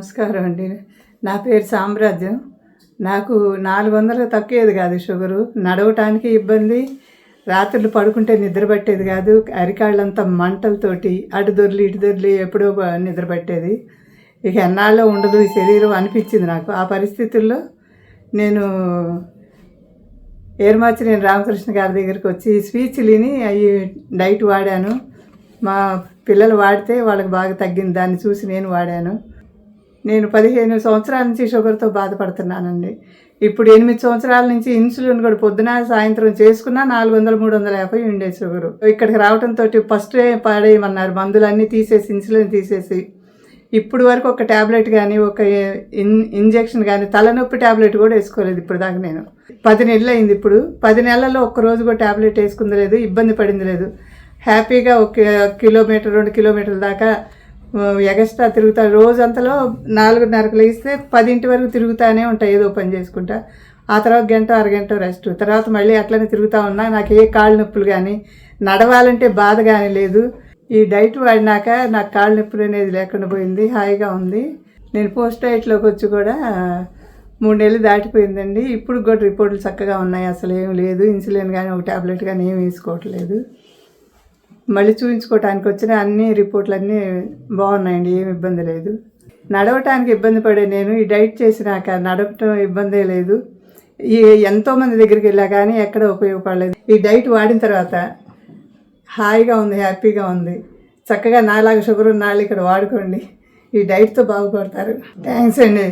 నమస్కారం అండి. నా పేరు సామ్రాజ్యం. నాకు 400 తగ్గేది కాదు షుగరు. నడవటానికి ఇబ్బంది, రాత్రులు పడుకుంటే నిద్ర పట్టేది కాదు. అరికాళ్ళంతా మంటలతోటి అటు దొర్లి ఇటు దొర్లి ఎప్పుడో నిద్ర పట్టేది. ఇక ఎన్నాళ్ళో ఉండదు ఈ శరీరం అనిపించింది నాకు. ఆ పరిస్థితుల్లో నేను ఏర్మాచినేని రామకృష్ణ గారి దగ్గరికి వచ్చి స్పీచ్లిని అవి డైట్ వాడాను. మా పిల్లలు వాడితే వాళ్ళకి బాగా తగ్గింది. దాన్ని చూసి నేను వాడాను. నేను 15 సంవత్సరాల నుంచి షుగర్తో బాధపడుతున్నానండి. ఇప్పుడు 8 సంవత్సరాల నుంచి ఇన్సులిన్ కూడా పొద్దున సాయంత్రం చేసుకున్నా 400, 350 ఉండేది షుగరు. ఇక్కడికి రావడంతో ఫస్ట్ పాడేయమన్నారు, మందులన్నీ తీసేసి ఇన్సులిన్ తీసేసి. ఇప్పుడు వరకు ఒక ట్యాబ్లెట్ కానీ ఒక ఇంజెక్షన్ కానీ తలనొప్పి ట్యాబ్లెట్ కూడా వేసుకోలేదు ఇప్పుడు దాకా. నేను 10 నెలలు అయింది. ఇప్పుడు 10 నెలల్లో ఒక్కరోజు కూడా ట్యాబ్లెట్ వేసుకుంది లేదు, ఇబ్బంది పడింది లేదు. హ్యాపీగా 1 కిలోమీటర్ 2 కిలోమీటర్ల దాకా ఎగస్ట్రా తిరుగుతా. రోజంతలో 4:30కు లేస్తే 10 వరకు తిరుగుతూనే ఉంటాయి ఏదో పని చేసుకుంటా. ఆ తర్వాత గంట అరగంట రెస్ట్, తర్వాత మళ్ళీ అట్లనే తిరుగుతూ ఉన్నా. నాకు ఏ కాళ్ళ నొప్పులు కానీ నడవాలంటే బాధ కానీ లేదు. ఈ డైట్ వాడినాక నాకు కాళ్ళ నొప్పులు అనేది లేకుండా పోయింది, హాయిగా ఉంది. నేను పోస్ట్ డైట్లోకి వచ్చి కూడా 3 నెలలు దాటిపోయిందండి. ఇప్పుడు కూడా రిపోర్ట్లు చక్కగా ఉన్నాయి, అసలు ఏం లేదు. ఇన్సులిన్ కానీ ఒక ట్యాబ్లెట్ కానీ ఏం వేసుకోవట్లేదు. మళ్ళీ చూపించుకోవటానికి వచ్చిన అన్ని రిపోర్ట్లు అన్నీ బాగున్నాయండి, ఏమి ఇబ్బంది లేదు. నడవటానికి ఇబ్బంది పడే నేను ఈ డైట్ చేసినాక నడవటం ఇబ్బందే లేదు. ఈ ఎంతోమంది దగ్గరికి వెళ్ళా కానీ ఎక్కడ ఉపయోగపడలేదు. ఈ డైట్ వాడిన తర్వాత హాయిగా ఉంది, హ్యాపీగా ఉంది. చక్కగా నాలాగా షుగర్ ఉన్న వాళ్ళు ఇక్కడ వాడుకోండి. ఈ డైట్తో బాగుపడతారు. థ్యాంక్స్ అండి.